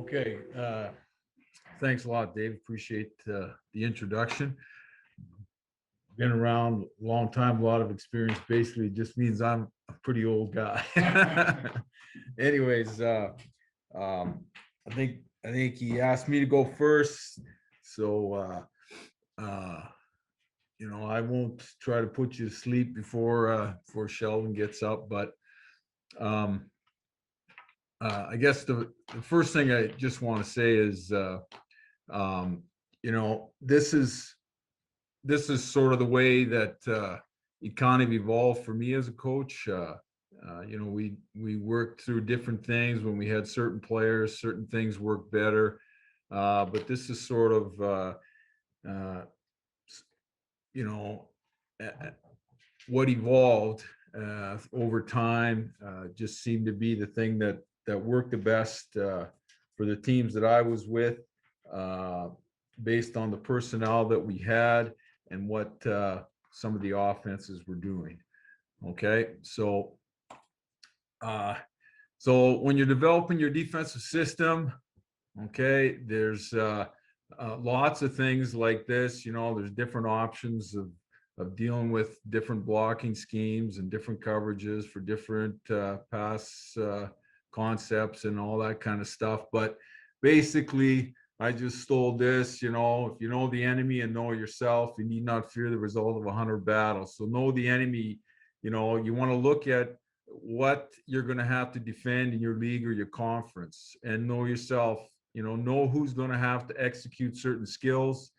Okay, thanks a lot, Dave. Appreciate the introduction. Been around a long time, a lot of experience. Basically, it just means I'm a pretty old guy. Anyways, um, I think he asked me to go first, so uh, I won't try to put you to sleep before Sheldon gets up, but um, I guess the first thing I just want to say is, um, this is sort of the way that it kind of evolved for me as a coach. We worked through different things when we had certain players, certain things worked better, but this is sort of uh, you know what evolved over time. Just seemed to be the thing that worked the best for the teams that I was with, uh, based on the personnel that we had and what some of the offenses were doing. Okay, uh, so when you're developing your defensive system, okay, there's lots of things like this. There's different options of dealing with different blocking schemes and different coverages for different pass concepts and all that kind of stuff. But basically, I just stole this. If you know the enemy and know yourself, you need not fear the result of 100 battles. So know the enemy. You want to look at what you're going to have to defend in your league or your conference, and know yourself. Know who's going to have to execute certain skills,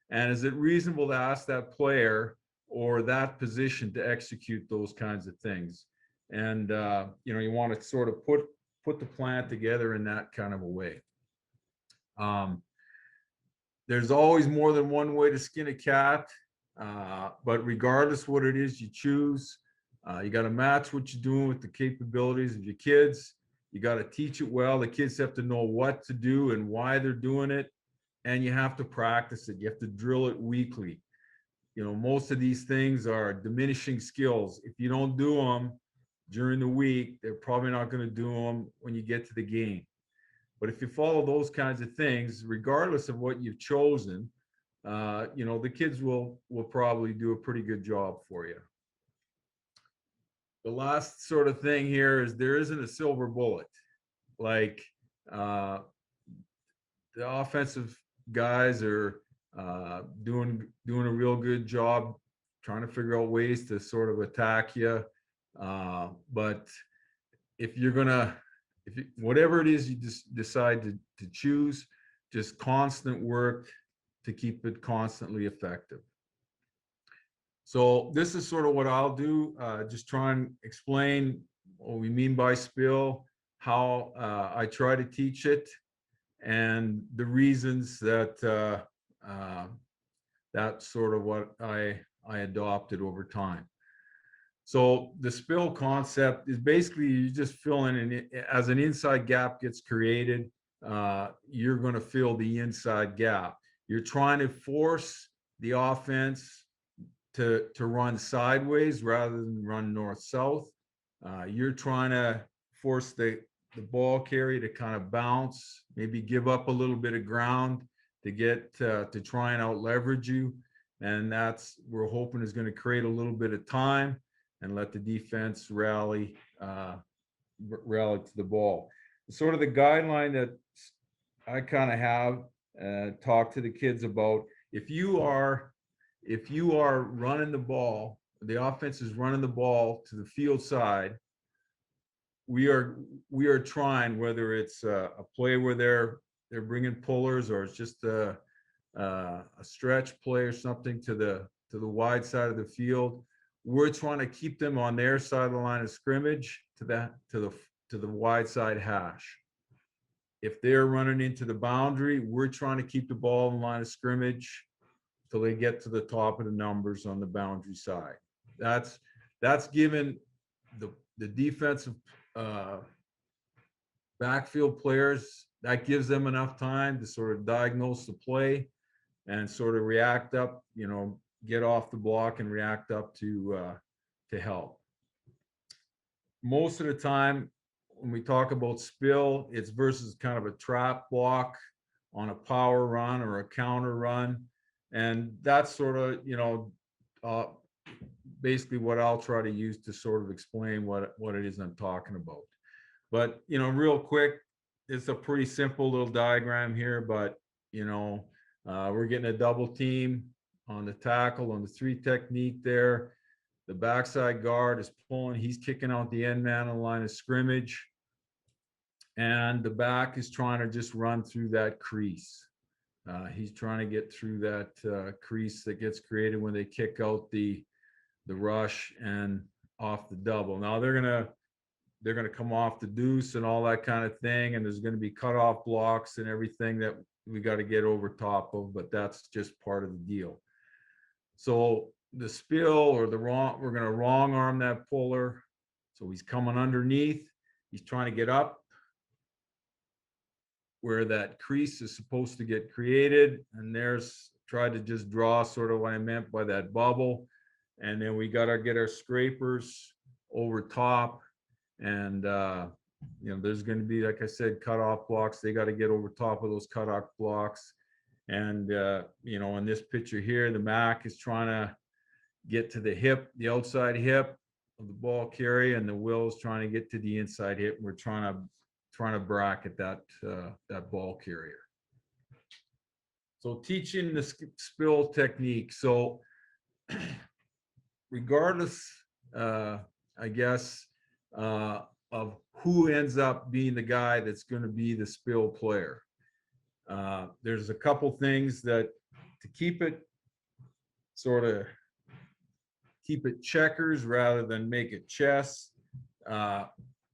and is it reasonable to ask that player or that position to execute those kinds of things. And you want to sort of put the plan together in that kind of a way. um, there's always more than one way to skin a cat, but regardless what it is you choose, you got to match what you're doing with the capabilities of your kids. You got to teach it well. The kids have to know what to do and why they're doing it, and you have to practice it. You have to drill it weekly. Most of these things are diminishing skills. If you don't do them during the week, they're probably not going to do them when you get to the game. But if you follow those kinds of things, regardless of what you've chosen, the kids will probably do a pretty good job for you. The last sort of thing here is there isn't a silver bullet. Like, uh, the offensive guys are doing a real good job trying to figure out ways to sort of attack you. But if you're gonna, whatever it is you just decide to choose, just constant work to keep it constantly effective. So this is sort of what I'll do. Just try and explain what we mean by spill, how I try to teach it, and the reasons that's sort of what I adopted over time. So the spill concept is basically you just fill in, as an inside gap gets created, you're going to fill the inside gap. You're trying to force the offense to run sideways rather than run north-south. You're trying to force the ball carrier to kind of bounce, maybe give up a little bit of ground to get to try and out leverage you. And that's, we're hoping, is going to create a little bit of time and let the defense rally to the ball. Sort of the guideline that I kind of have talked to the kids about, if you are running the ball, the offense is running the ball to the field side, we are trying, whether it's a play where they're bringing pullers, or it's just a stretch play or something to the wide side of the field, we're trying to keep them on their side of the line of scrimmage to the wide side hash. If they're running into the boundary, we're trying to keep the ball in the line of scrimmage till they get to the top of the numbers on the boundary side. That's given the defensive backfield players, that gives them enough time to sort of diagnose the play and sort of react up, get off the block and react up to help. Most of the time, when we talk about spill, it's versus kind of a trap block on a power run or a counter run. And that's sort of, uh, basically what I'll try to use to sort of explain what it is I'm talking about. But, real quick, it's a pretty simple little diagram here, but, we're getting a double team on the tackle on the 3 technique there. The backside guard is pulling, he's kicking out the end man on the line of scrimmage. And the back is trying to just run through that crease. He's trying to get through that crease that gets created when they kick out the rush and off the double. Now they're gonna come off the deuce and all that kind of thing, and there's gonna be cutoff blocks and everything that we got to get over top of, but that's just part of the deal. So the spill or we're gonna wrong arm that puller. So he's coming underneath. He's trying to get up where that crease is supposed to get created, and there's tried to just draw sort of what I meant by that bubble. And then we got to get our scrapers over top, and there's going to be, like I said, cutoff blocks. They got to get over top of those cutoff blocks. And in this picture here, the Mac is trying to get to the hip, the outside hip of the ball carrier, and the Will is trying to get to the inside hip. We're trying to bracket that ball carrier. So teaching the spill technique. So regardless, I guess, of who ends up being the guy that's going to be the spill player, there's a couple things that to keep it checkers rather than make it chess.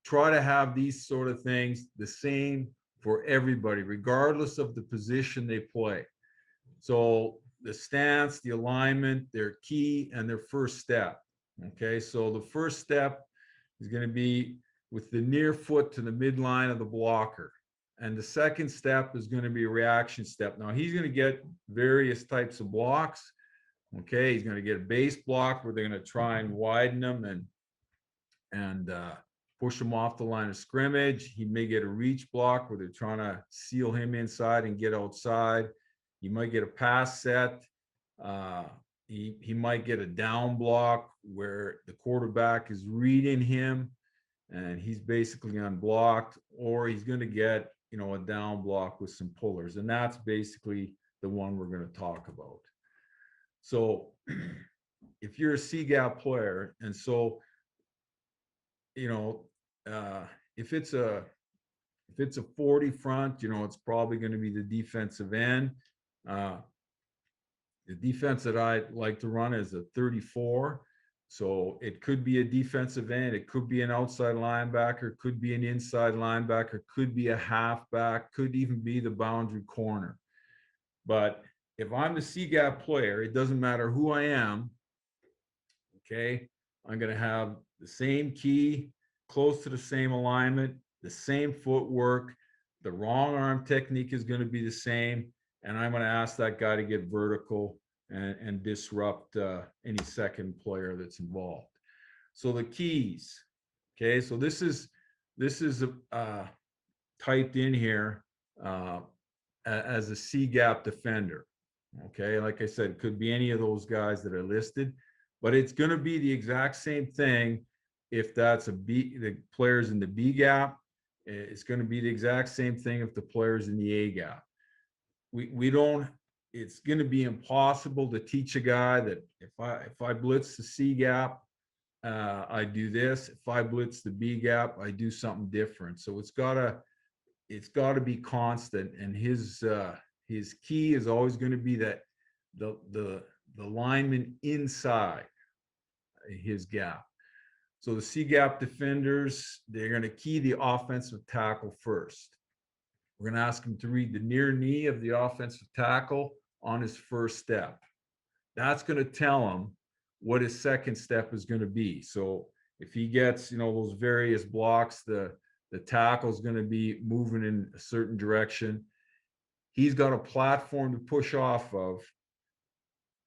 Try to have these sort of things the same for everybody, regardless of the position they play. So the stance, the alignment, their key, and their first step. Okay, so the first step is going to be with the near foot to the midline of the blocker. And the second step is going to be a reaction step. Now he's going to get various types of blocks. Okay, he's going to get a base block where they're going to try and widen them and push him off the line of scrimmage. He may get a reach block where they're trying to seal him inside and get outside. He might get a pass set. He might get a down block where the quarterback is reading him and he's basically unblocked, or he's going to get, a down block with some pullers. And that's basically the one we're going to talk about. So if you're a C-gap player, and so, if it's a 40 front, it's probably going to be the defensive end. The defense that I like to run is a 34. So it could be a defensive end, it could be an outside linebacker, could be an inside linebacker, could be a halfback, could even be the boundary corner. But if I'm the C-gap player, it doesn't matter who I am. Okay, I'm going to have the same key, close to the same alignment, the same footwork. The wrong arm technique is going to be the same. And I'm going to ask that guy to get vertical and disrupt any second player that's involved. So the keys. Okay, so this is typed in here as a C-gap defender. Okay, like I said, it could be any of those guys that are listed, but it's going to be the exact same thing if that's the players in the B gap. It's going to be the exact same thing if the players in the A gap. We don't. It's going to be impossible to teach a guy that if I blitz the C gap, I do this. If I blitz the B gap, I do something different. So it's got to be constant, and his key is always going to be that the lineman inside his gap. So the C gap defenders, they're going to key the offensive tackle first. We're going to ask him to read the near knee of the offensive tackle on his first step. That's going to tell him what his second step is going to be. So if he gets, those various blocks, the tackle is going to be moving in a certain direction. He's got a platform to push off of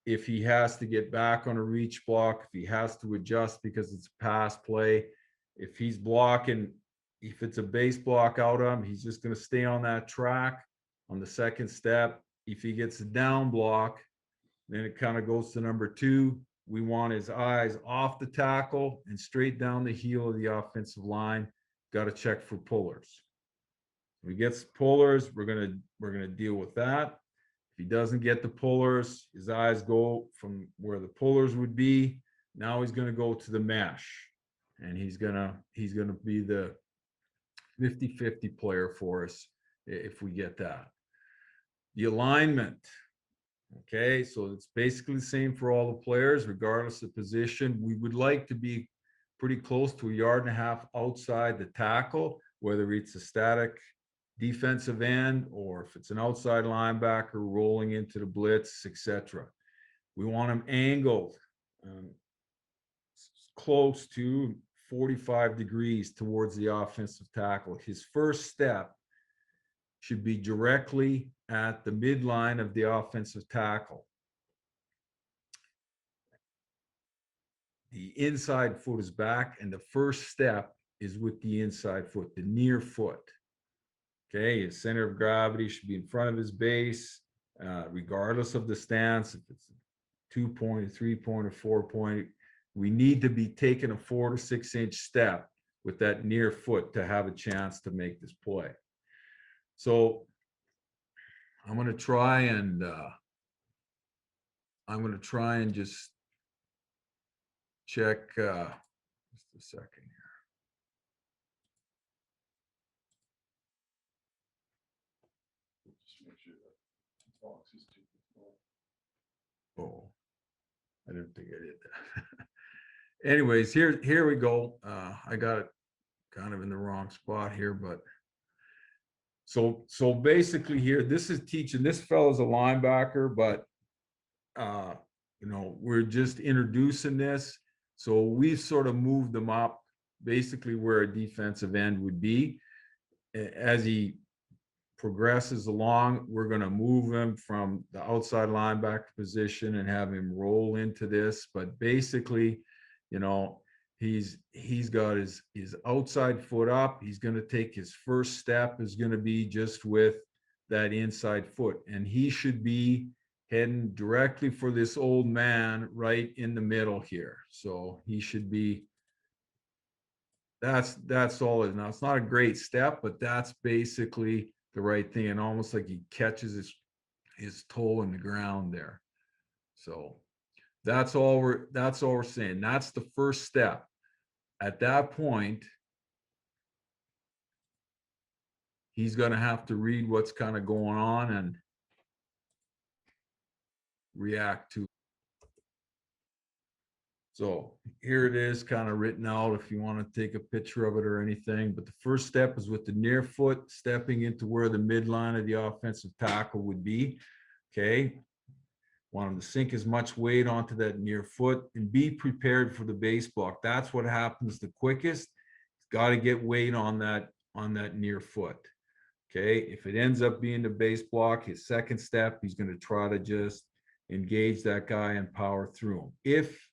if he has to get back on a reach block, if he has to adjust because it's a pass play, if he's blocking if it's a base block out on him, he's just going to stay on that track on the second step. If he gets a down block, then it kind of goes to number 2. We want his eyes off the tackle and straight down the heel of the offensive line. Got to check for pullers. If he gets pullers, we're gonna deal with that. If he doesn't get the pullers, his eyes go from where the pullers would be. Now he's gonna go to the mesh, and he's gonna be the 50-50 player for us if we get that. The alignment. Okay, so it's basically the same for all the players, regardless of position. We would like to be pretty close to 1.5 yards outside the tackle, whether it's a static defensive end or if it's an outside linebacker rolling into the blitz, etc. We want them angled close to 45 degrees towards the offensive tackle. His first step should be directly at the midline of the offensive tackle. The inside foot is back, and the first step is with the inside foot, the near foot. Okay, his center of gravity should be in front of his base, regardless of the stance. If it's 2-point, 3-point, or 4-point, we need to be taking a 4 to 6 inch step with that near foot to have a chance to make this play. So I'm going to try and just check just a second here. Just make sure that the box is too full. Oh, I didn't think I did that. Anyways, here we go. I got it kind of in the wrong spot here, but so basically here, this is teaching, this fellow's a linebacker, but we're just introducing this. So we've sort of moved them up basically where a defensive end would be. As he progresses along, we're going to move him from the outside linebacker position and have him roll into this. But basically, he's got his outside foot up. He's going to take his first step is going to be just with that inside foot, and he should be heading directly for this old man right in the middle here. So he should be, that's all it is. Now it's not a great step, but that's basically the right thing, and almost like he catches his toe in the ground there. So that's all we're saying. That's the first step. At that point, he's going to have to read what's kind of going on and react to. So here it is kind of written out if you want to take a picture of it or anything. But the first step is with the near foot, stepping into where the midline of the offensive tackle would be. Okay. Want him to sink as much weight onto that near foot and be prepared for the base block. That's what happens the quickest. He's got to get weight on that near foot. Okay. If it ends up being the base block, his second step, he's going to try to just engage that guy and power through him. If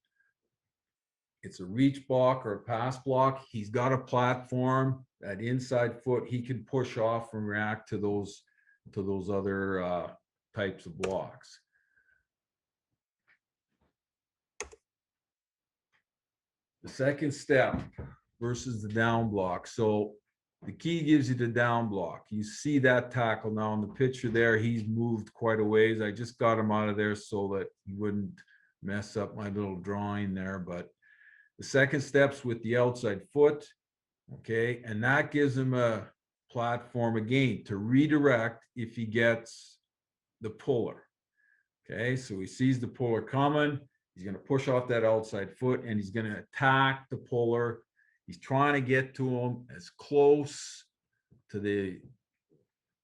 it's a reach block or a pass block, he's got a platform, that inside foot, he can push off and react to those other types of blocks. The second step versus the down block. So the key gives you the down block. You see that tackle now in the picture there. He's moved quite a ways. I just got him out of there so that he wouldn't mess up my little drawing there. But the second step's with the outside foot. Okay. And that gives him a platform again to redirect if he gets the puller. Okay. So he sees the puller coming. He's going to push off that outside foot and he's going to attack the puller. He's trying to get to him as close to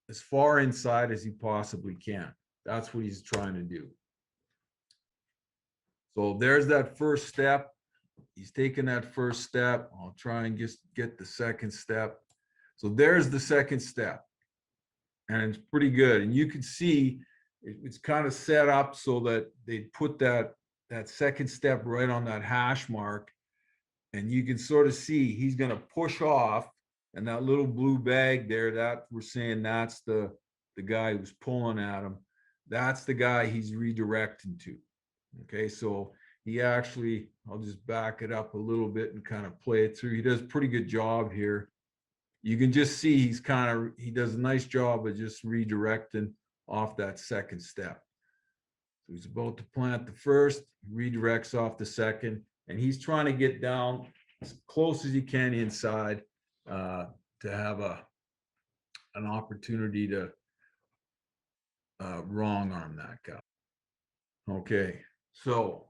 as far inside as he possibly can. That's what he's trying to do. So there's that first step. He's taking that first step. I'll try and just get the second step. So there's the second step. And it's pretty good. And you can see it's kind of set up so that they put that second step right on that hash mark. And you can sort of see he's going to push off And that little blue bag there, that we're saying that's the guy who's pulling at him. That's the guy he's redirecting to. Okay, so he actually, I'll just back it up a little bit and kind of play it through. He does a pretty good job here. You can just see he does a nice job of just redirecting off that second step. So he's about to plant the first, redirects off the second, and he's trying to get down as close as he can inside to have an opportunity to wrong arm that guy. Okay, so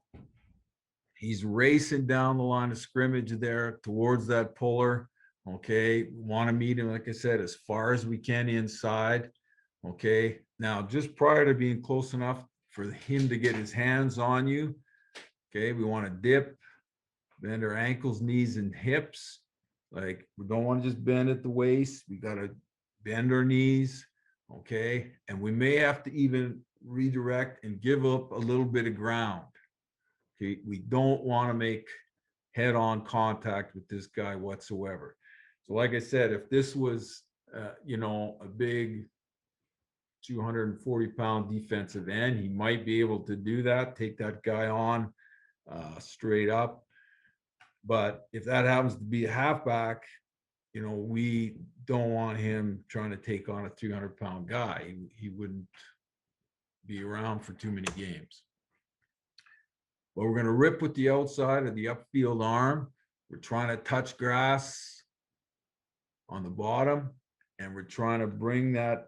he's racing down the line of scrimmage there towards that puller. Okay, want to meet him, like I said, as far as we can inside. Okay, now just prior to being close enough for him to get his hands on you, okay, we want to dip, bend our ankles, knees, and hips. Like, we don't want to just bend at the waist. We got to bend our knees, okay? And we may have to even redirect and give up a little bit of ground. Okay, we don't want to make head-on contact with this guy whatsoever. So like I said, if this was, a big 240-pound defensive end, he might be able to do that, take that guy on straight up. But if that happens to be a halfback, we don't want him trying to take on a 300-pound guy. He wouldn't be around for too many games. But we're going to rip with the outside of the upfield arm. We're trying to touch grass on the bottom, and we're trying to bring that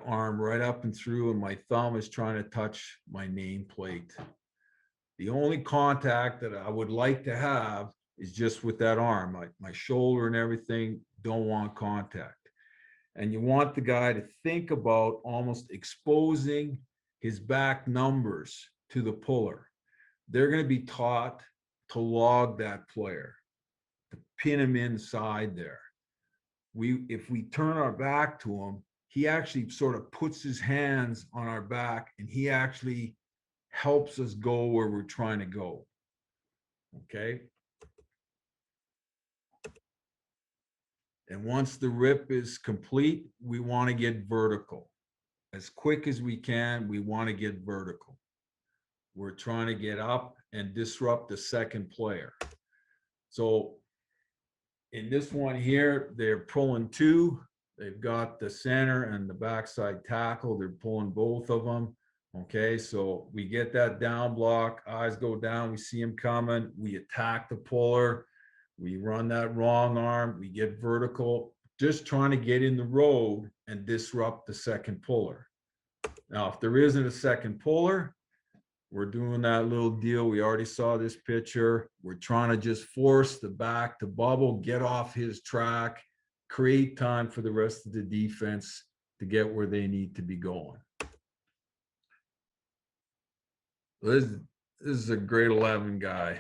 arm right up and through, and my thumb is trying to touch my nameplate. The only contact that I would like to have is just with that arm. My shoulder and everything don't want contact. And you want the guy to think about almost exposing his back numbers to the puller. They're going to be taught to log that player, to pin him inside there. If we turn our back to him, he actually sort of puts his hands on our back, and he actually helps us go where we're trying to go. Okay. And once the rip is complete, we want to get vertical. As quick as we can, we want to get vertical. We're trying to get up and disrupt the second player. So in this one here, they're pulling two. They've got the center and the backside tackle. They're pulling both of them. Okay, so we get that down block, eyes go down, we see him coming, we attack the puller, we run that wrong arm, we get vertical, just trying to get in the road and disrupt the second puller. Now, if there isn't a second puller, we're doing that little deal. We already saw this picture. We're trying to just force the back to bubble, get off his track, create time for the rest of the defense to get where they need to be going. This is a grade 11 guy.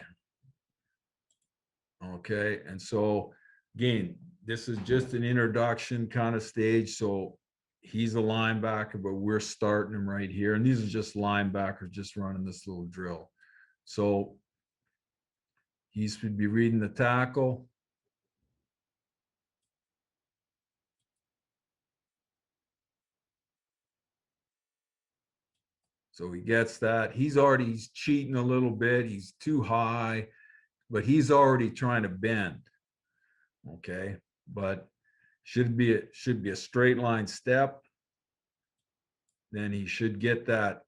Okay, and so again, this is just an introduction kind of stage. So he's a linebacker, but we're starting him right here. And these are just linebackers just running this little drill. So he should be reading the tackle. So he gets that. He's cheating a little bit. He's too high, but he's already trying to bend. Okay, but should be a straight line step. Then he should get that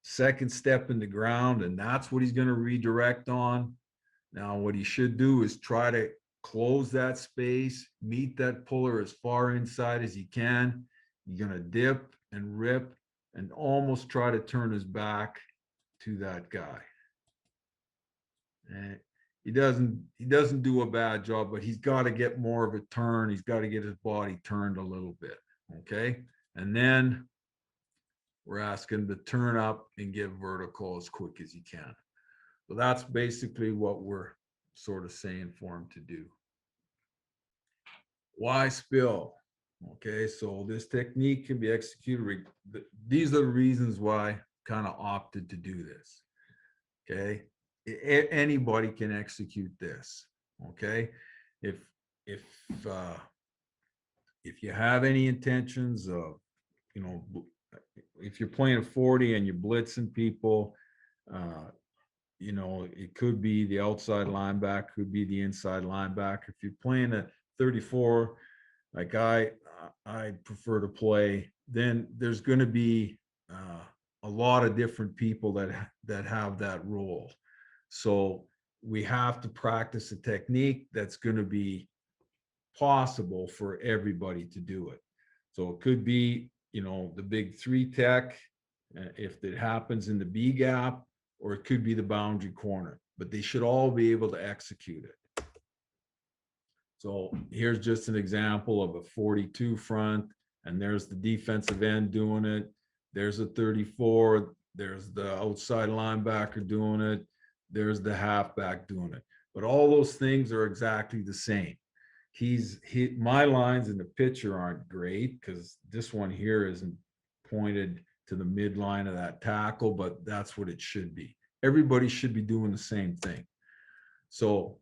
second step in the ground, and that's what he's going to redirect on. Now, what he should do is try to close that space, meet that puller as far inside as he can. You're going to dip and rip and almost try to turn his back to that guy. And he doesn't do a bad job, but he's got to get more of a turn. He's got to get his body turned a little bit. Okay. And then we're asking him to turn up and get vertical as quick as he can. So that's basically what we're sort of saying for him to do. Why spill? Okay, so this technique can be executed. These are the reasons why I kind of opted to do this. Okay, anybody can execute this. Okay, if if, uh, if you have any intentions of, you know, if you're playing a 40 and you're blitzing people, uh, you know, it could be the outside linebacker, could be the inside linebacker. If you're playing a 34, like I prefer to play, then there's going to be a lot of different people that have that role. So we have to practice a technique that's going to be possible for everybody to do it. So it could be, you know, the big three tech, if it happens in the B gap, or it could be the boundary corner, but they should all be able to execute it. So here's just an example of a 42 front, and there's the defensive end doing it. There's a 34, there's the outside linebacker doing it, there's the halfback doing it. But all those things are exactly the same. My lines in the picture aren't great because this one here isn't pointed to the midline of that tackle, but that's what it should be. Everybody should be doing the same thing. So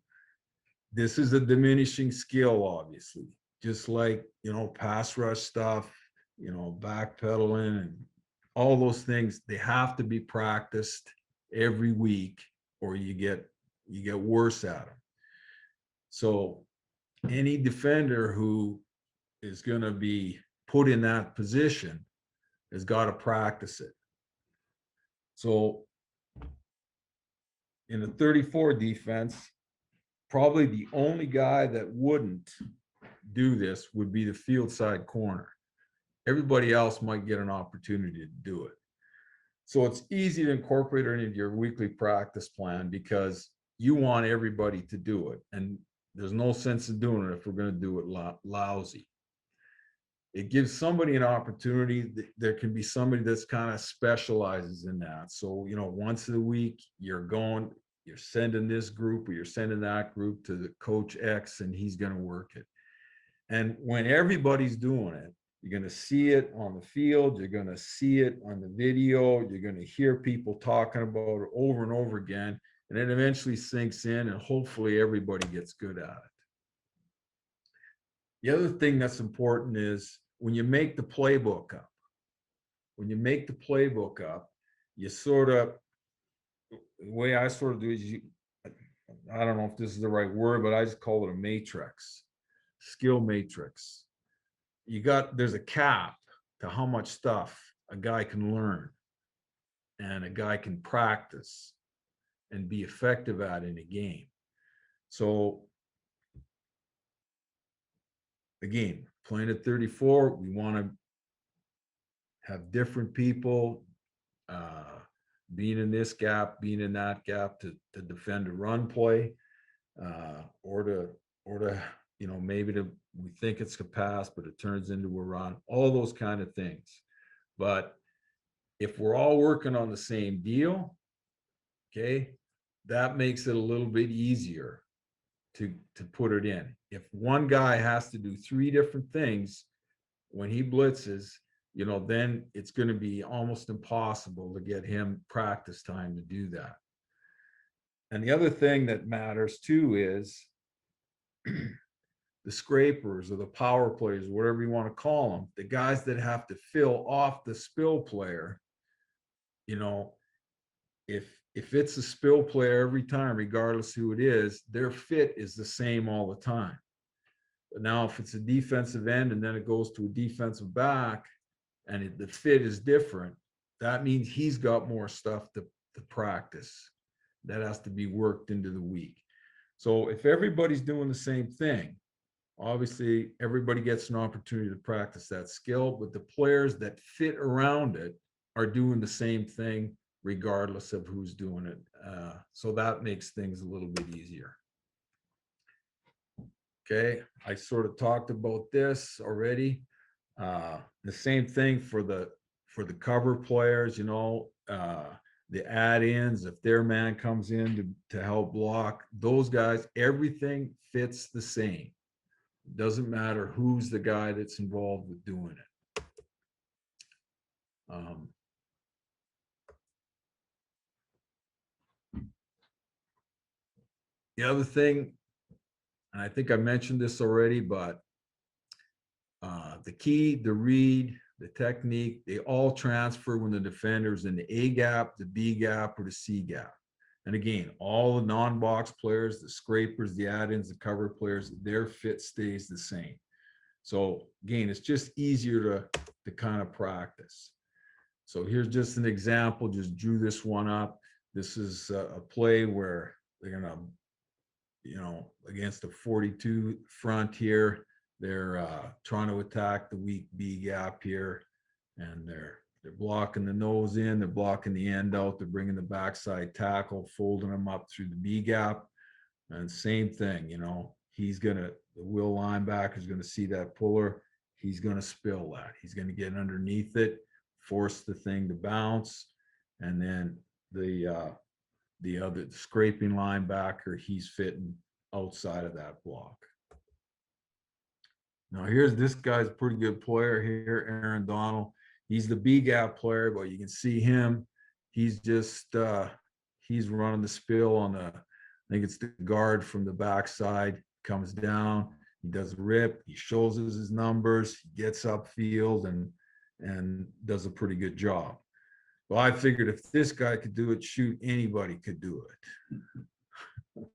this is a diminishing skill, obviously, just like, you know, pass rush stuff, you know, backpedaling and all those things, they have to be practiced every week or you get worse at them. So any defender who is going to be put in that position has got to practice it. So in a 34 defense, probably the only guy that wouldn't do this would be the field side corner. Everybody else might get an opportunity to do it. So it's easy to incorporate it into your weekly practice plan because you want everybody to do it. And there's no sense in doing it if we're going to do it lousy. It gives somebody an opportunity. There can be somebody that's kind of specializes in that. So, you know, once a week, you're sending this group or you're sending that group to the coach X and he's going to work it. And when everybody's doing it, you're going to see it on the field. You're going to see it on the video. You're going to hear people talking about it over and over again. And it eventually sinks in and hopefully everybody gets good at it. The other thing that's important is when you make the playbook up, you sort of, the way I sort of do is I don't know if this is the right word, but I just call it a matrix, skill matrix. There's a cap to how much stuff a guy can learn and a guy can practice and be effective at in a game. So again, playing at 34, we want to have different people being in this gap, being in that gap to defend a run play, or to you know, maybe we think it's a pass, but it turns into a run. All those kind of things. But if we're all working on the same deal, okay, that makes it a little bit easier to put it in. If one guy has to do three different things when he blitzes, you know, then it's going to be almost impossible to get him practice time to do that. And the other thing that matters too is the scrapers or the power players, whatever you want to call them, the guys that have to fill off the spill player, you know, if it's a spill player every time, regardless who it is, their fit is the same all the time. But now if it's a defensive end and then it goes to a defensive back and the fit is different, that means he's got more stuff to practice. That has to be worked into the week. So if everybody's doing the same thing, obviously everybody gets an opportunity to practice that skill, but the players that fit around it are doing the same thing regardless of who's doing it. So that makes things a little bit easier. Okay, I sort of talked about this already. The same thing for the cover players, you know, the add-ins, if their man comes in to help block, those guys, everything fits the same. Doesn't matter who's the guy that's involved with doing it. The other thing and I think I mentioned this already, but the key, the read, the technique, they all transfer when the defender's in the A gap, the B gap, or the C gap. And again, all the non-box players, the scrapers, the add-ins, the cover players, their fit stays the same. So again, it's just easier to kind of practice. So here's just an example, just drew this one up. This is a play where they're gonna, against a 42 front here, they're trying to attack the weak B gap here, and they're blocking the nose in, they're blocking the end out, they're bringing the backside tackle, folding them up through the B gap, and same thing, the will linebacker is gonna see that puller, he's gonna spill that, he's gonna get underneath it, force the thing to bounce, and then the other scraping linebacker, he's fitting outside of that block. Now here's this guy's a pretty good player here, Aaron Donald. He's the B gap player, but you can see him. He's just he's running the spill on I think it's the guard from the backside, comes down, he does a rip, he shows us his numbers, he gets upfield and does a pretty good job. Well, I figured if this guy could do it, shoot, anybody could do it.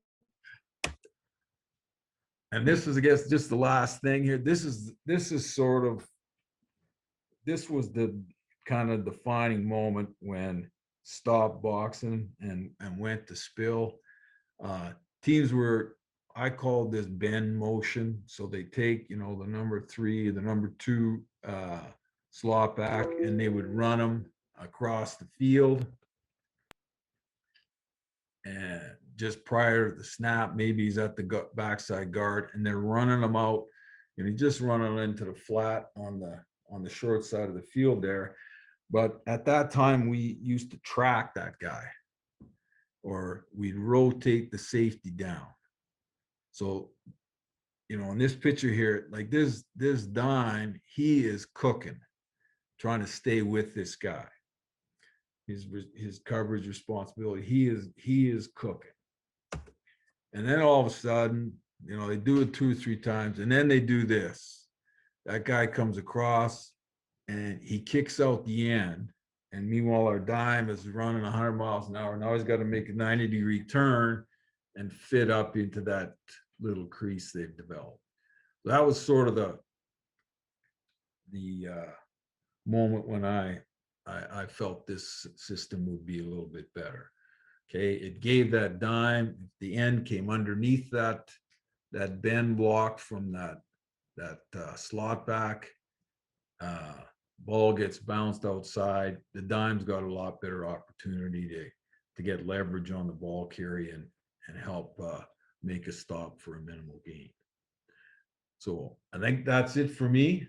And this is, I guess, just the last thing here. This was the kind of defining moment when stopped boxing and went to spill. Teams were, I called this bend motion. So they take, the number 3, the number 2 slot back, and they would run them across the field. And just prior to the snap, maybe he's at the backside guard, and they're running them out. Just running into the flat on the short side of the field there. But at that time, we used to track that guy, or we'd rotate the safety down. So, in this picture here, like this dime, he is cooking, trying to stay with this guy. His coverage responsibility. He is cooking. And then all of a sudden, they do it 2 or 3 times, and then they do this. That guy comes across and he kicks out the end. And meanwhile, our dime is running 100 miles an hour. Now he's got to make a 90-degree turn and fit up into that little crease they've developed. So that was sort of the moment when I felt this system would be a little bit better. Okay, it gave that dime, the end came underneath that bend block from that slot back, ball gets bounced outside, the dime's got a lot better opportunity to get leverage on the ball carry and help make a stop for a minimal gain. So I think that's it for me.